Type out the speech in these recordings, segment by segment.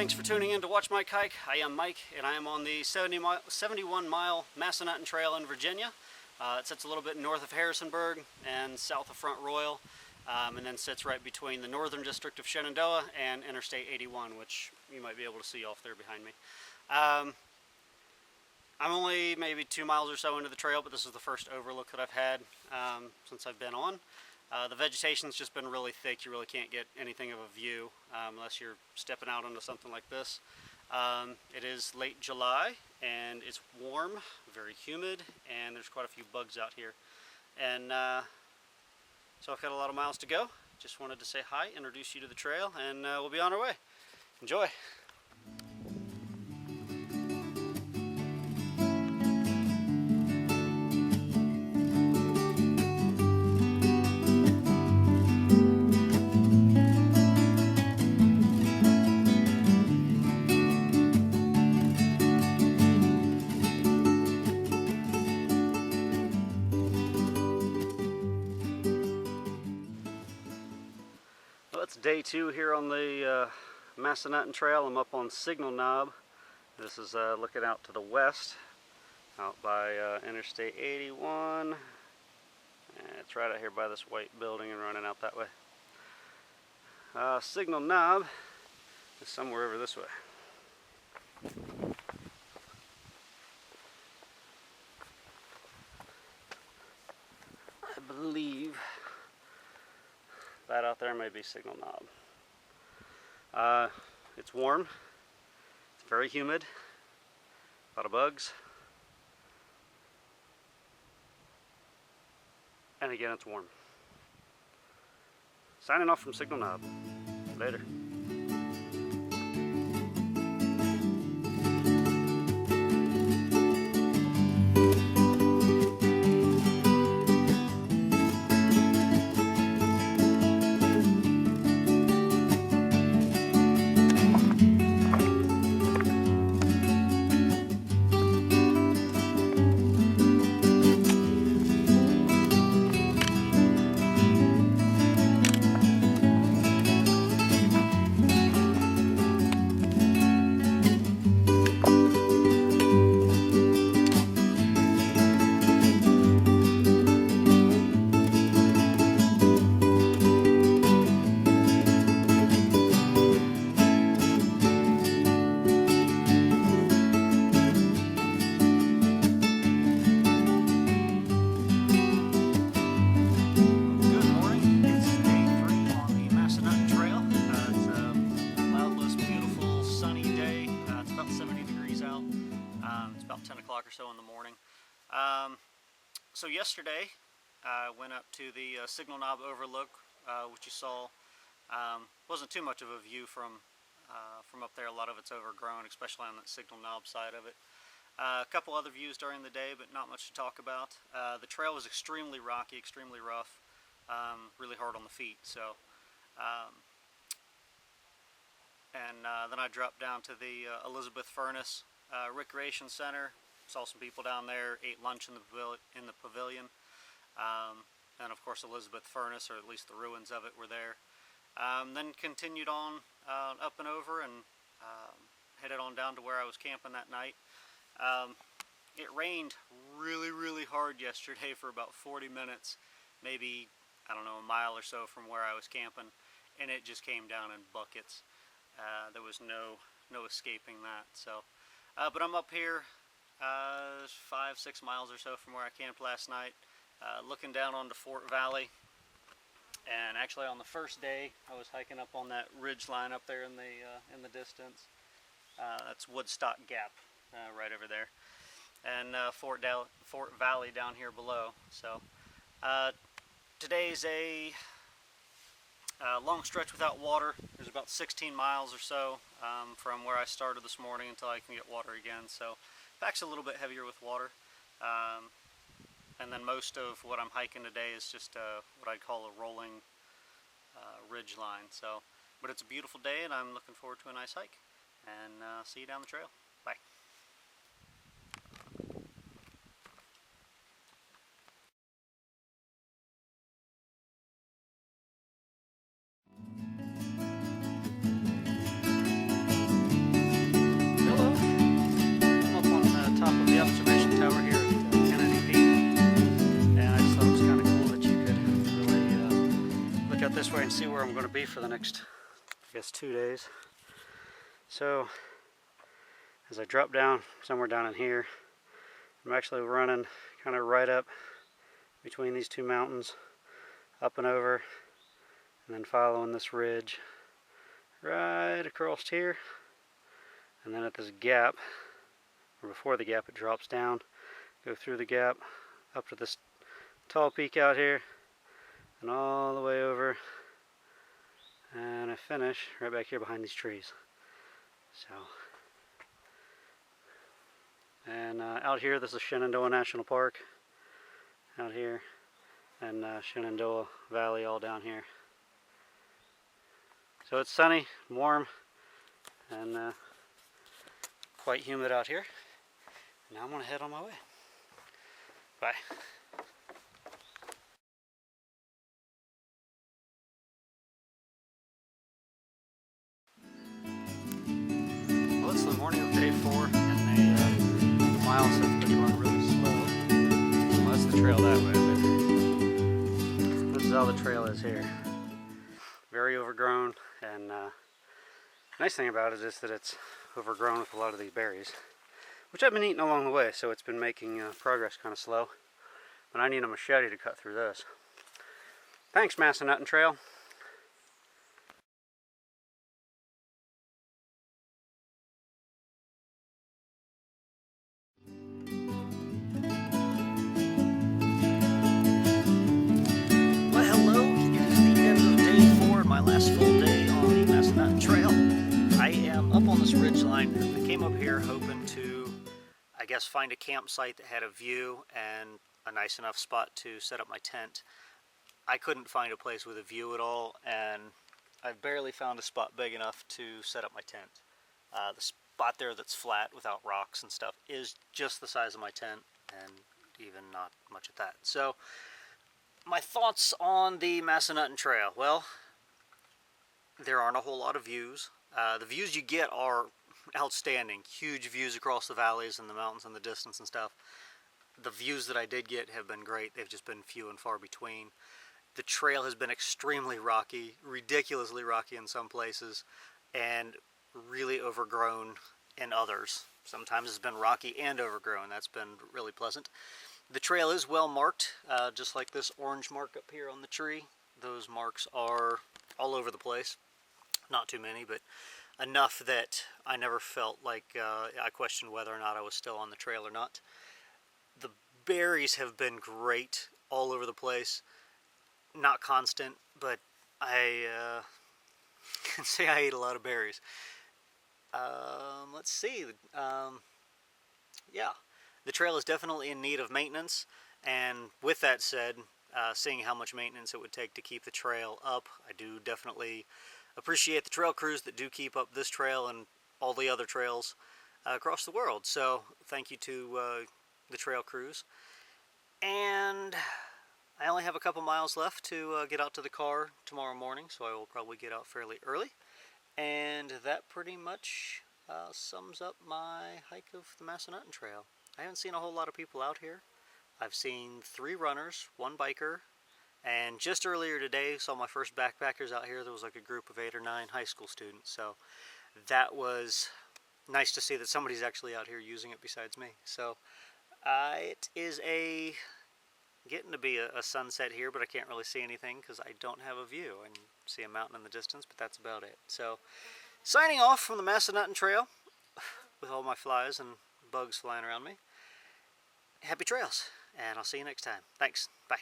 Thanks for tuning in to Watch Mike Hike. I am Mike, and I am on the 71 Mile Massanutten Trail in Virginia. It sits a little bit north of Harrisonburg and south of Front Royal, and then sits right between the Northern District of Shenandoah and Interstate 81, which you might be able to see off there behind me. I'm only maybe 2 miles or so into the trail, but this is the first overlook that I've had since I've been on. The vegetation's just been really thick. You really can't get anything of a view unless you're stepping out onto something like this. It is late July and it's warm, very humid, and there's quite a few bugs out here. And so I've got a lot of miles to go. Just wanted to say hi, introduce you to the trail, and we'll be on our way. Enjoy. It's day 2 here on the Massanutten Trail. I'm up on Signal Knob. This is looking out to the west, out by Interstate 81. And it's right out here by this white building and running out that way. Signal Knob is somewhere over this way. I believe that out there may be Signal Knob. It's warm, it's very humid, a lot of bugs, and again it's warm. Signing off from Signal Knob. Later. It's about 10 o'clock or so in the morning. So yesterday I went up to the Signal Knob overlook, which you saw. Wasn't too much of a view from up there. A lot of it's overgrown, especially on that Signal Knob side of it. A couple other views during the day, but not much to talk about. The trail was extremely rocky, extremely rough, really hard on the feet. So, then I dropped down to the Elizabeth Furnace Recreation Center. Saw some people down there, ate lunch in the pavilion, and of course Elizabeth Furnace, or at least the ruins of it, were there. Then continued on up and over and headed on down to where I was camping that night. It rained really hard yesterday for about 40 minutes, maybe, I don't know, a mile or so from where I was camping, and it just came down in buckets. There was no escaping that. So, but I'm up here 5-6 miles or so from where I camped last night, looking down onto Fort Valley. And actually, on the first day, I was hiking up on that ridge line up there in the distance. That's Woodstock Gap, right over there, and Fort Valley down here below. So today's a long stretch without water. There's about 16 miles or so from where I started this morning until I can get water again. So pack's a little bit heavier with water. And then most of what I'm hiking today is just what I'd call a rolling ridge line. So, but it's a beautiful day, and I'm looking forward to a nice hike. And see you down the trail. Bye. try and see where I'm going to be for the next, I guess, 2 days. So as I drop down somewhere down in here, I'm actually running kind of right up between these two mountains, up and over, and then following this ridge right across here, and then at this gap, or before the gap, it drops down, go through the gap up to this tall peak out here, and all the way over, and I finish right back here behind these trees. So, and out here, this is Shenandoah National Park out here, and Shenandoah Valley all down here. So it's sunny, warm, and quite humid out here. Now I'm going to head on my way. Bye. Well, it's the morning of day 4, and the miles have been going really slow. Well, that's the trail that way, but this is how the trail is here. Very overgrown, and nice thing about it is that it's overgrown with a lot of these berries, which I've been eating along the way, so it's been making progress kind of slow. But I need a machete to cut through this. Thanks, Massanutten Trail. Well, hello. It is the end of day 4, my last full day on the Massanutten Trail. I am up on this ridge line. I came up here hoping to, I guess, find a campsite that had a view and a nice enough spot to set up my tent. I couldn't find a place with a view at all, and I've barely found a spot big enough to set up my tent. The spot there that's flat without rocks and stuff is just the size of my tent, and even not much at that. So my thoughts on the Massanutten Trail. Well, there aren't a whole lot of views. The views you get are outstanding. Huge views across the valleys and the mountains in the distance and stuff. The views that I did get have been great. They've just been few and far between. The trail has been extremely rocky, ridiculously rocky in some places, and really overgrown in others. Sometimes it's been rocky and overgrown. That's been really pleasant. The trail is well marked, just like this orange mark up here on the tree. Those marks are all over the place. Not too many, but enough that I never felt like I questioned whether or not I was still on the trail or not. The berries have been great all over the place. Not constant, but I can say I ate a lot of berries. Let's see. Yeah, the trail is definitely in need of maintenance, and with that said, seeing how much maintenance it would take to keep the trail up, I do definitely appreciate the trail crews that do keep up this trail and all the other trails across the world. So thank you to the trail crews. And I only have a couple miles left to get out to the car tomorrow morning, so I will probably get out fairly early. And that pretty much sums up my hike of the Massanutten Trail. I haven't seen a whole lot of people out here. I've seen 3 runners, 1 biker, and just earlier today saw my first backpackers out here. There was like a group of 8 or 9 high school students, so that was nice to see that somebody's actually out here using it besides me. So it is getting to be a sunset here, but I can't really see anything because I don't have a view. I can see a mountain in the distance, but that's about it. So signing off from the Massanutten Trail with all my flies and bugs flying around me. Happy trails, and I'll see you next time. Thanks. Bye.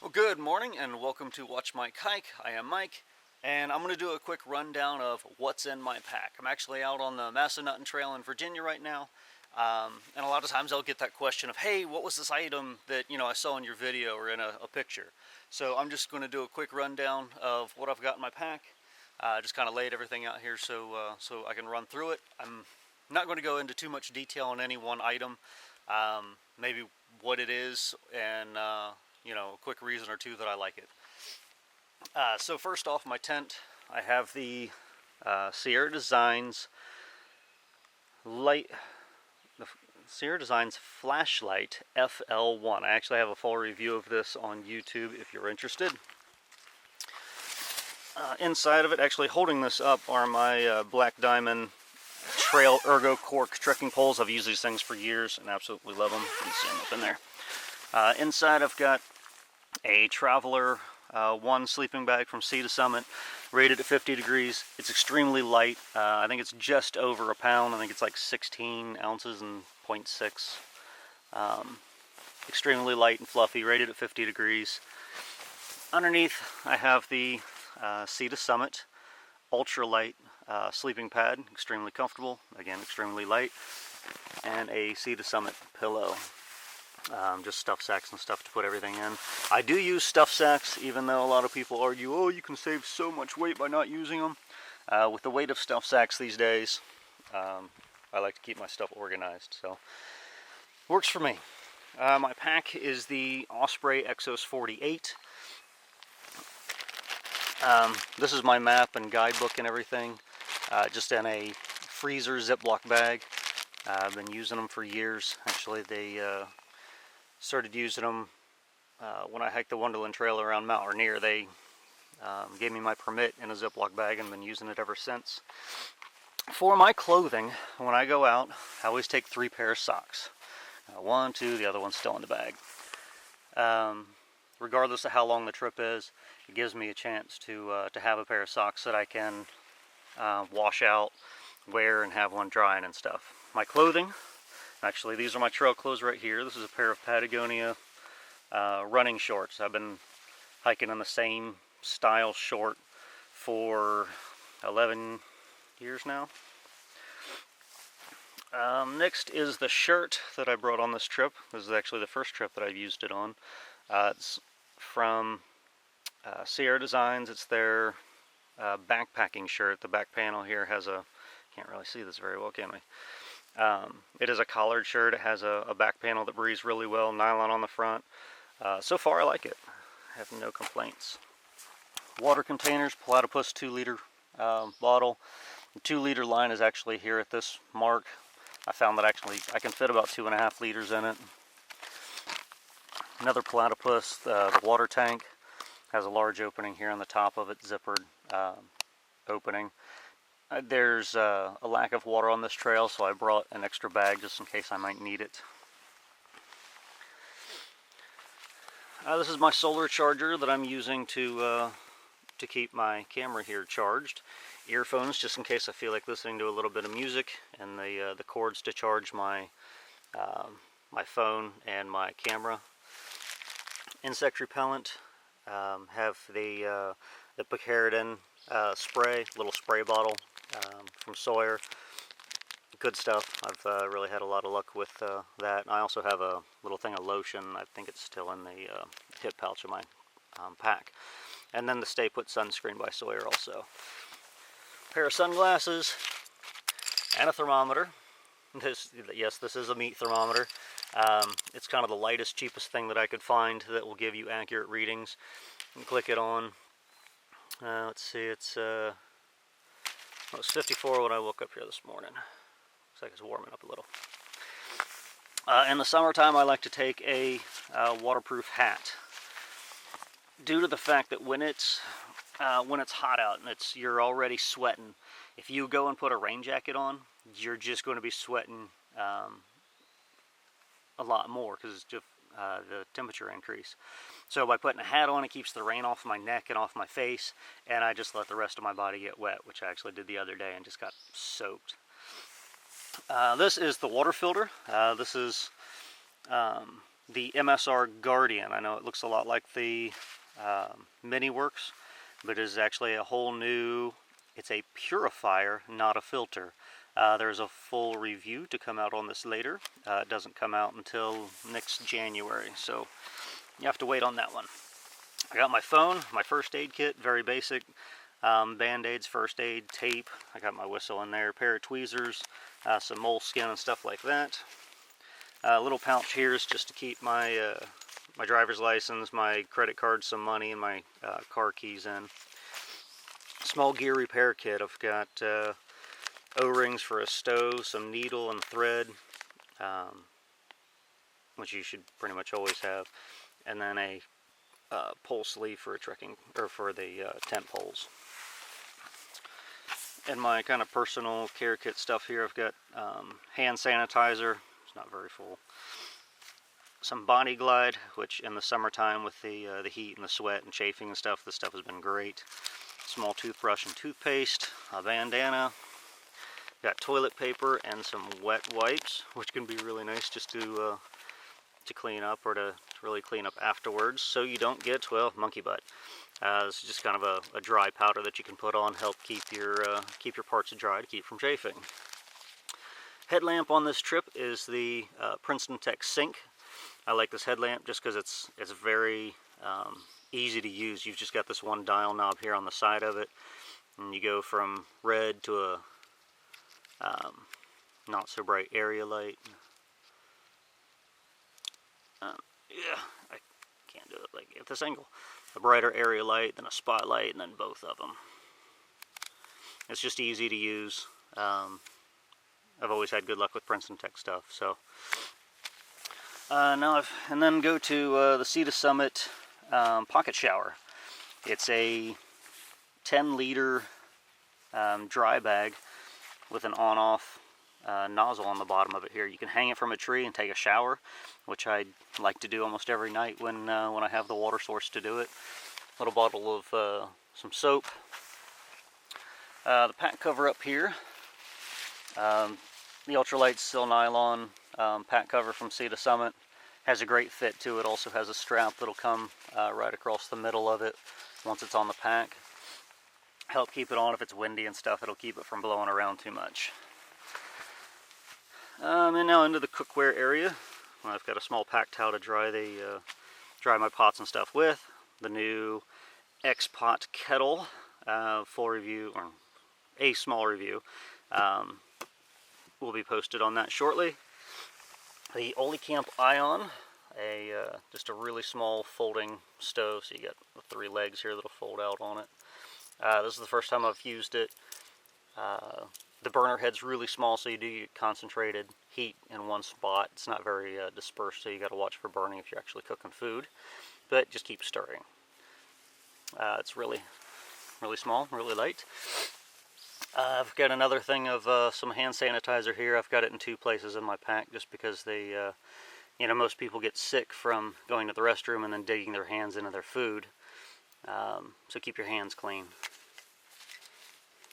Well, good morning and welcome to Watch Mike Hike. I am Mike, and I'm going to do a quick rundown of what's in my pack. I'm actually out on the Massanutten Trail in Virginia right now, and a lot of times I'll get that question of, hey, what was this item that I saw in your video or in a picture? So I'm just going to do a quick rundown of what I've got in my pack. Just kind of laid everything out here so I can run through it. I'm not going to go into too much detail on any one item, maybe what it is and a quick reason or two that I like it. So first off, my tent, I have the Sierra Designs light, the Sierra Designs flashlight FL1. I actually have a full review of this on YouTube if you're interested. Inside of it, actually holding this up, are my Black Diamond Trail Ergo Cork trekking poles. I've used these things for years and absolutely love them. You can see them up in there. Inside I've got a Traveler 1 sleeping bag from Sea to Summit, rated at 50 degrees. It's extremely light. I think it's just over a pound. I think it's like 16 ounces and 0.6. Extremely light and fluffy, rated at 50 degrees. Underneath I have the Sea to Summit ultralight sleeping pad, extremely comfortable, again extremely light, and a Sea to Summit pillow. Just stuff sacks and stuff to put everything in. I do use stuff sacks, even though a lot of people argue, oh, you can save so much weight by not using them. With the weight of stuff sacks these days, I like to keep my stuff organized, so works for me. My pack is the Osprey Exos 48. This is my map and guidebook and everything, just in a freezer Ziploc bag. I've been using them for years. Actually, they started using them when I hiked the Wonderland Trail around Mount Rainier. They gave me my permit in a Ziploc bag and been using it ever since. For my clothing, when I go out, I always take 3 pairs of socks. One, two, the other one's still in the bag. Regardless of how long the trip is, it gives me a chance to have a pair of socks that I can wash out, wear, and have one drying and stuff. My clothing, actually these are my trail clothes right here. This is a pair of Patagonia running shorts. I've been hiking in the same style short for 11 years now. Next is the shirt that I brought on this trip. This is actually the first trip that I've used it on. It's from Sierra Designs. It's their backpacking shirt. The back panel here has a, can't really see this very well, can we? It is a collared shirt. It has a back panel that breathes really well, nylon on the front. So far I like it. I have no complaints. Water containers, Platypus 2-liter bottle. The 2-liter line is actually here at this mark. I found that actually I can fit about 2.5 liters in it. Another Platypus, the water tank, has a large opening here on the top of it, zippered opening. There's a lack of water on this trail, so I brought an extra bag just in case I might need it. This is my solar charger that I'm using to keep my camera here charged. Earphones, just in case I feel like listening to a little bit of music, and the cords to charge my my phone and my camera. Insect repellent. Have the picaridin spray, little spray bottle from Sawyer. Good stuff. I've really had a lot of luck with that. I also have a little thing of lotion. I think it's still in the hip pouch of my pack. And then the Stay Put sunscreen by Sawyer also. Pair of sunglasses and a thermometer. Yes, this is a meat thermometer. It's kind of the lightest, cheapest thing that I could find that will give you accurate readings. You click it on. Let's see, it's 54 when I woke up here this morning. Looks like it's warming up a little. In the summertime, I like to take a waterproof hat. Due to the fact that when it's hot out and you're already sweating, if you go and put a rain jacket on, you're just going to be sweating a lot more because the temperature increase. So by putting a hat on, it keeps the rain off my neck and off my face, and I just let the rest of my body get wet, which I actually did the other day and just got soaked. This is the water filter. This is the MSR Guardian. I know it looks a lot like the Mini Works, but it is actually a whole new, it's a purifier, not a filter. There's a full review to come out on this later. It doesn't come out until next January, so you have to wait on that one. I got my phone, my first aid kit, very basic. Band-aids, first aid, tape. I got my whistle in there, a pair of tweezers, some moleskin and stuff like that. A little pouch here is just to keep my my driver's license, my credit card, some money, and my car keys in. Small gear repair kit. I've got O-rings for a stove, some needle and thread, which you should pretty much always have, and then a pole sleeve for a trekking, or for the tent poles. In my kind of personal care kit stuff here, I've got hand sanitizer. It's not very full. Some Body Glide, which in the summertime with the heat and the sweat and chafing and stuff, this stuff has been great. Small toothbrush and toothpaste, a bandana. Got toilet paper and some wet wipes, which can be really nice just to clean up, or to really clean up afterwards, so you don't get, well, monkey butt. This is just kind of a dry powder that you can put on, help keep your parts dry, to keep from chafing. Headlamp on this trip is the Princeton Tech Sync. I like this headlamp just because it's very easy to use. You've just got this one dial knob here on the side of it, and you go from red to a not so bright area light. Yeah, I can't do it like at this angle. A brighter area light, then a spotlight, and then both of them. It's just easy to use. I've always had good luck with Princeton Tech stuff. So and then go to the Sea to Summit pocket shower. It's a 10-liter dry bag with an on-off nozzle on the bottom of it here. You can hang it from a tree and take a shower, which I like to do almost every night when I have the water source to do it. Little bottle of some soap. The pack cover up here. The ultralight steel nylon pack cover from Sea to Summit has a great fit to it. Also has a strap that'll come right across the middle of it once it's on the pack. Help keep it on if it's windy and stuff. It'll keep it from blowing around too much. And now into the cookware area. I've got a small pack towel to dry my pots and stuff with. The new X-Pot kettle, full review, or a small review, will be posted on that shortly. The Olicamp Ion, just a really small folding stove, so you got the 3 legs here that'll fold out on it. This is the first time I've used it. The burner head's really small, so you do get concentrated heat in one spot. It's not very dispersed, so you got to watch for burning if you're actually cooking food. But just keep stirring. It's really small, really light. I've got another thing of some hand sanitizer here. I've got it in 2 places in my pack, just because they, most people get sick from going to the restroom and then digging their hands into their food. So keep your hands clean.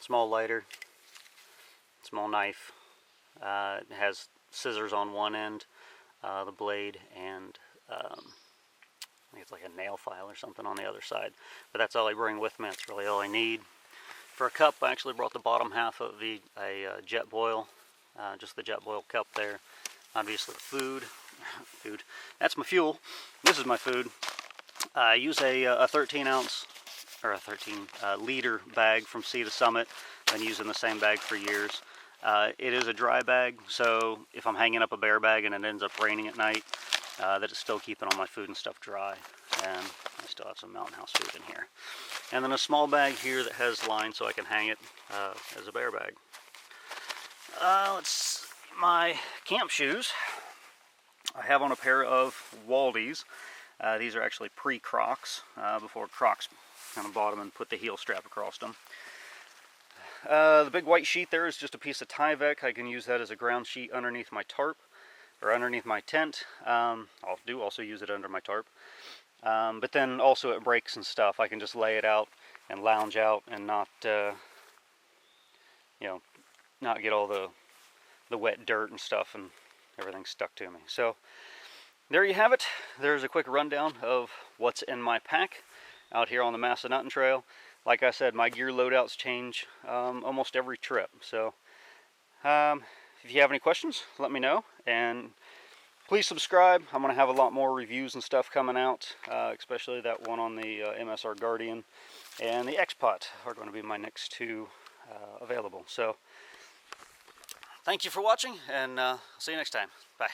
Small lighter, small knife. It has scissors on one end, the blade, and I think it's like a nail file or something on the other side. But that's all I bring with me. That's really all I need. For a cup, I actually brought the bottom half of a jet boil, just the jet boil cup there. Obviously food. That's my fuel. This is my food. I use a 13 ounce, or a 13 liter bag from Sea to Summit. I've been using the same bag for years. It is a dry bag, so if I'm hanging up a bear bag and it ends up raining at night, that it's still keeping all my food and stuff dry. And I still have some Mountain House food in here. And then a small bag here that has line so I can hang it as a bear bag. My camp shoes. I have on a pair of Waldies. These are actually pre-Crocs, before Crocs kind of bought them and put the heel strap across them. The big white sheet there is just a piece of Tyvek. I can use that as a ground sheet underneath my tarp, or underneath my tent. I do also use it under my tarp. But then also it breaks and stuff. I can just lay it out and lounge out and not get all the wet dirt and stuff and everything stuck to me. So there you have it. There's a quick rundown of what's in my pack out here on the Massanutten Trail. Like I said, my gear loadouts change almost every trip. So if you have any questions, let me know. And please subscribe. I'm going to have a lot more reviews and stuff coming out, especially that one on the MSR Guardian. And the X-Pot are going to be my next 2 available. So thank you for watching, and see you next time. Bye.